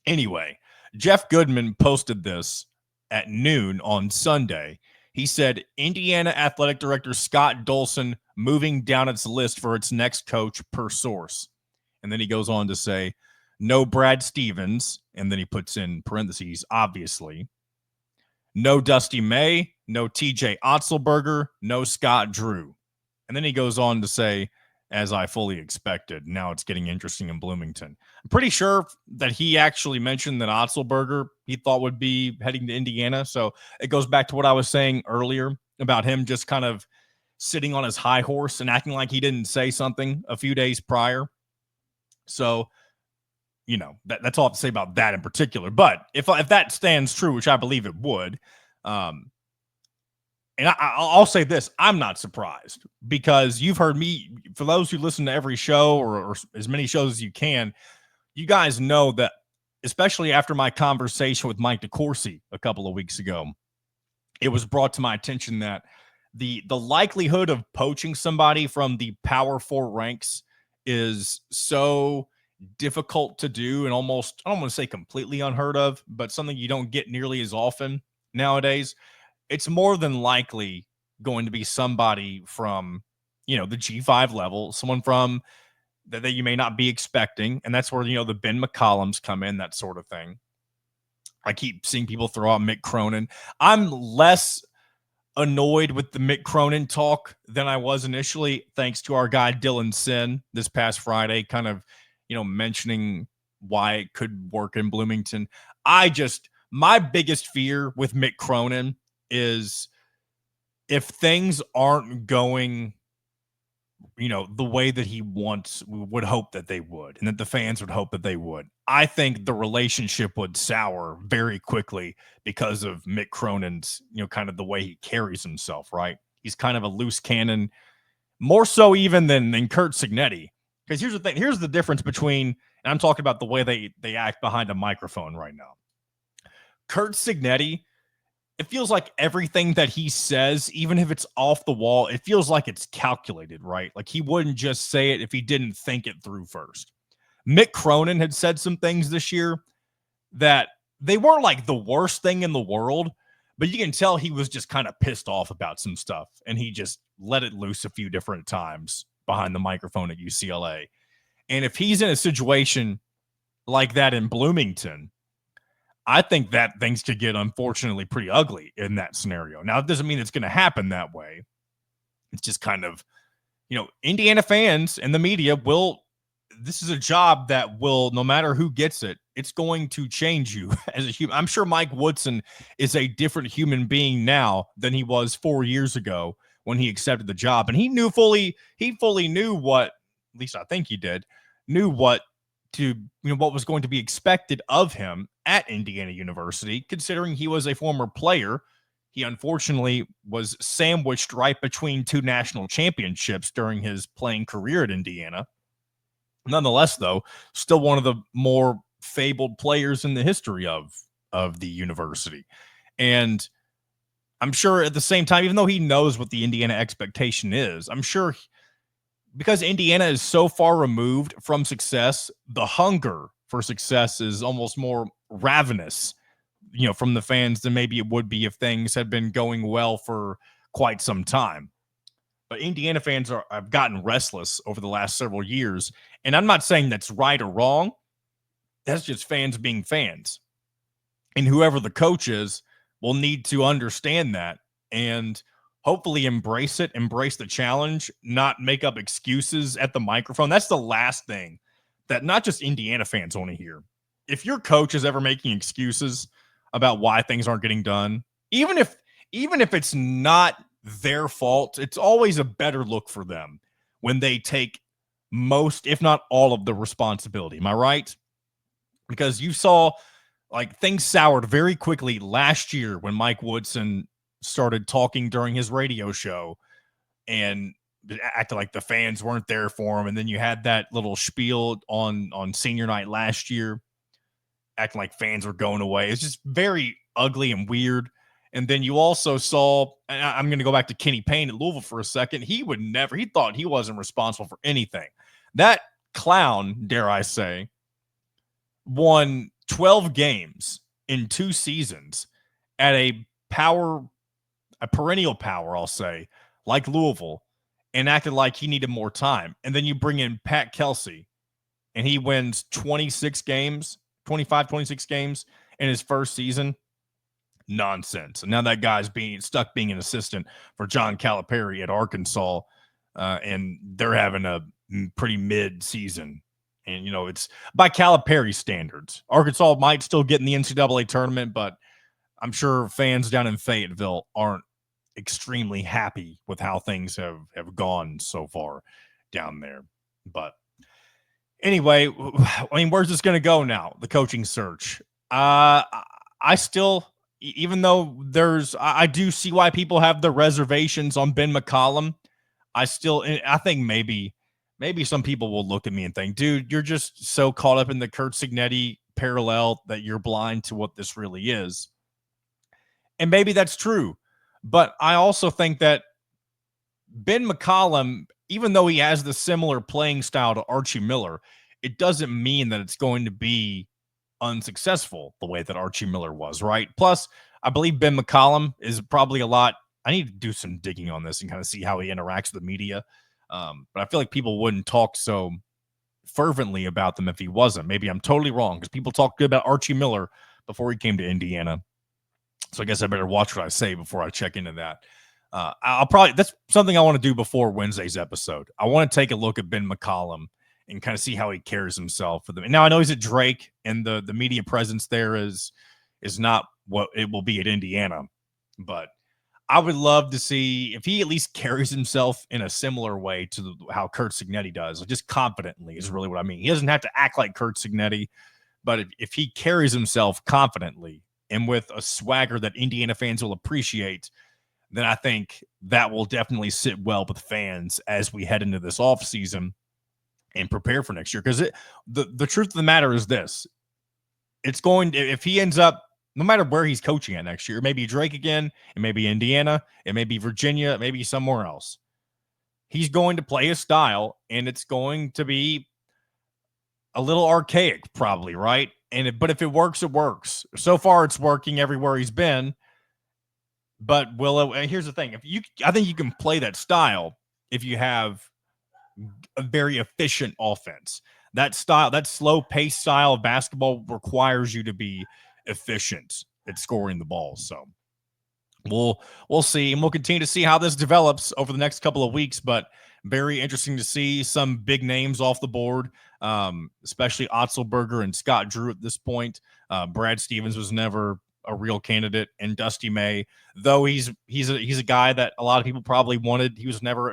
S1: Anyway, Jeff Goodman posted this at noon on Sunday. He said, Indiana Athletic Director Scott Dolson moving down its list for its next coach per source. And then he goes on to say, no Brad Stevens. And then he puts in parentheses, obviously. No Dusty May, no TJ Otzelberger, no Scott Drew. And then he goes on to say, as I fully expected, now it's getting interesting in Bloomington. I'm pretty sure that he actually mentioned that Otzelberger he thought would be heading to Indiana. So it goes back to what I was saying earlier about him just kind of sitting on his high horse and acting like he didn't say something a few days prior. So, that's all I have to say about that in particular. But if that stands true, which I believe it would, and I'll say this, I'm not surprised because you've heard me, for those who listen to every show or as many shows as you can, you guys know that, especially after my conversation with Mike DeCourcy a couple of weeks ago, it was brought to my attention that the likelihood of poaching somebody from the Power 4 ranks is so difficult to do and almost, I don't want to say completely unheard of, but something you don't get nearly as often nowadays. It's more than likely going to be somebody from, the G5 level, someone from that you may not be expecting. And that's where, the Ben McCollums come in, that sort of thing. I keep seeing people throw out Mick Cronin. I'm less annoyed with the Mick Cronin talk than I was initially, thanks to our guy Dylan Sin this past Friday, kind of, mentioning why it could work in Bloomington. My biggest fear with Mick Cronin is if things aren't going, the way that he wants, we would hope that they would, and that the fans would hope that they would. I think the relationship would sour very quickly because of Mick Cronin's, kind of the way he carries himself, right? He's kind of a loose cannon, more so even than Curt Cignetti. Because here's the thing. Here's the difference between And I'm talking about the way they act behind a microphone right now. Curt Cignetti, it feels like everything that he says, even if it's off the wall, it feels like it's calculated, right? Like he wouldn't just say it if he didn't think it through first. Mick Cronin had said some things this year that they weren't like the worst thing in the world, but you can tell he was just kind of pissed off about some stuff, and he just let it loose a few different times behind the microphone at UCLA. And if he's in a situation like that in Bloomington, I think that things could get unfortunately pretty ugly in that scenario. Now, it doesn't mean it's going to happen that way. It's just kind of, Indiana fans and the media this is a job that will, no matter who gets it, it's going to change you as a human. I'm sure Mike Woodson is a different human being now than he was 4 years ago when he accepted the job. And he fully knew what, at least I think he did, knew what was going to be expected of him at Indiana University, considering he was a former player. He unfortunately was sandwiched right between 2 national championships during his playing career at Indiana. Nonetheless, though, still one of the more fabled players in the history of the university. And I'm sure at the same time, even though he knows what the Indiana expectation is, I'm sure because Indiana is so far removed from success, the hunger for success is almost more ravenous, from the fans than maybe it would be if things had been going well for quite some time. But Indiana fans have gotten restless over the last several years. And I'm not saying that's right or wrong. That's just fans being fans. And whoever the coach is will need to understand that and hopefully embrace the challenge, not make up excuses at the microphone. That's the last thing that not just Indiana fans want to hear. If your coach is ever making excuses about why things aren't getting done, even if it's not their fault, it's always a better look for them when they take most, if not all, of the responsibility. Am I right? Because you saw like things soured very quickly last year when Mike Woodson started talking during his radio show and acted like the fans weren't there for him. And then you had that little spiel on senior night last year, acting like fans were going away. It's just very ugly and weird. And then you also saw, and I'm going to go back to Kenny Payne at Louisville for a second. He thought he wasn't responsible for anything. That clown, dare I say, won 12 games in 2 seasons at a perennial power, I'll say, like Louisville, and acted like he needed more time. And then you bring in Pat Kelsey, and he wins 25, 26 games in his first season. Nonsense. And now that guy's stuck being an assistant for John Calipari at Arkansas, and they're having a pretty mid-season. And, it's by Calipari standards. Arkansas might still get in the NCAA tournament, but I'm sure fans down in Fayetteville aren't extremely happy with how things have gone so far down there. But anyway, I mean, where's this going to go now? The coaching search. I still, even though I do see why people have the reservations on Ben McCollum. I think maybe some people will look at me and think, dude, you're just so caught up in the Curt Cignetti parallel that you're blind to what this really is. And maybe that's true. But I also think that Ben McCollum, even though he has the similar playing style to Archie Miller, it doesn't mean that it's going to be unsuccessful the way that Archie Miller was, right? Plus, I believe Ben McCollum is probably I need to do some digging on this and kind of see how he interacts with the media. But I feel like people wouldn't talk so fervently about them if he wasn't. Maybe I'm totally wrong because people talk good about Archie Miller before he came to Indiana. So I guess I better watch what I say before I check into that. That's something I want to do before Wednesday's episode. I want to take a look at Ben McCollum and kind of see how he carries himself for them. Now I know he's at Drake, and the media presence there is not what it will be at Indiana, but I would love to see if he at least carries himself in a similar way to how Curt Cignetti does. Just confidently is really what I mean. He doesn't have to act like Curt Cignetti, but if he carries himself confidently and with a swagger that Indiana fans will appreciate, then I think that will definitely sit well with fans as we head into this offseason. and prepare for next year. Because the truth of the matter is this: it's going to, if he ends up, no matter where he's coaching at next year, it may be Drake again, it may be Indiana, it may be Virginia, it may be somewhere else. He's going to play his style, and it's going to be a little archaic, probably, right? But if it works, it works. So far, it's working everywhere he's been. But here's the thing: I think you can play that style if you have a very efficient offense. That style, that slow pace style of basketball requires you to be efficient at scoring the ball. So we'll see, and we'll continue to see how this develops over the next couple of weeks. But very interesting to see some big names off the board, especially Otzelberger and Scott Drew at this point. Brad Stevens was never a real candidate, and Dusty May, though he's a guy that a lot of people probably wanted. He was never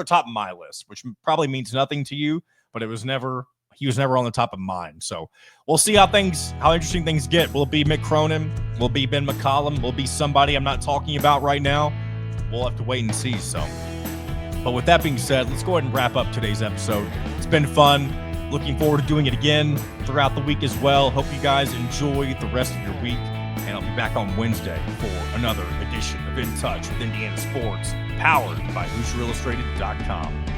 S1: top of my list, which probably means nothing to you, but he was never on the top of mine. So we'll see how interesting things get. Will it be Mick Cronin? Will it be Ben McCollum? Will it be somebody I'm not talking about right now? We'll have to wait and see. So, but with that being said, let's go ahead and wrap up today's episode. It's been fun. Looking forward to doing it again throughout the week as well. Hope you guys enjoy the rest of your week. And I'll be back on Wednesday for another edition of In Touch with Indiana Sports, powered by HoosierIllustrated.com.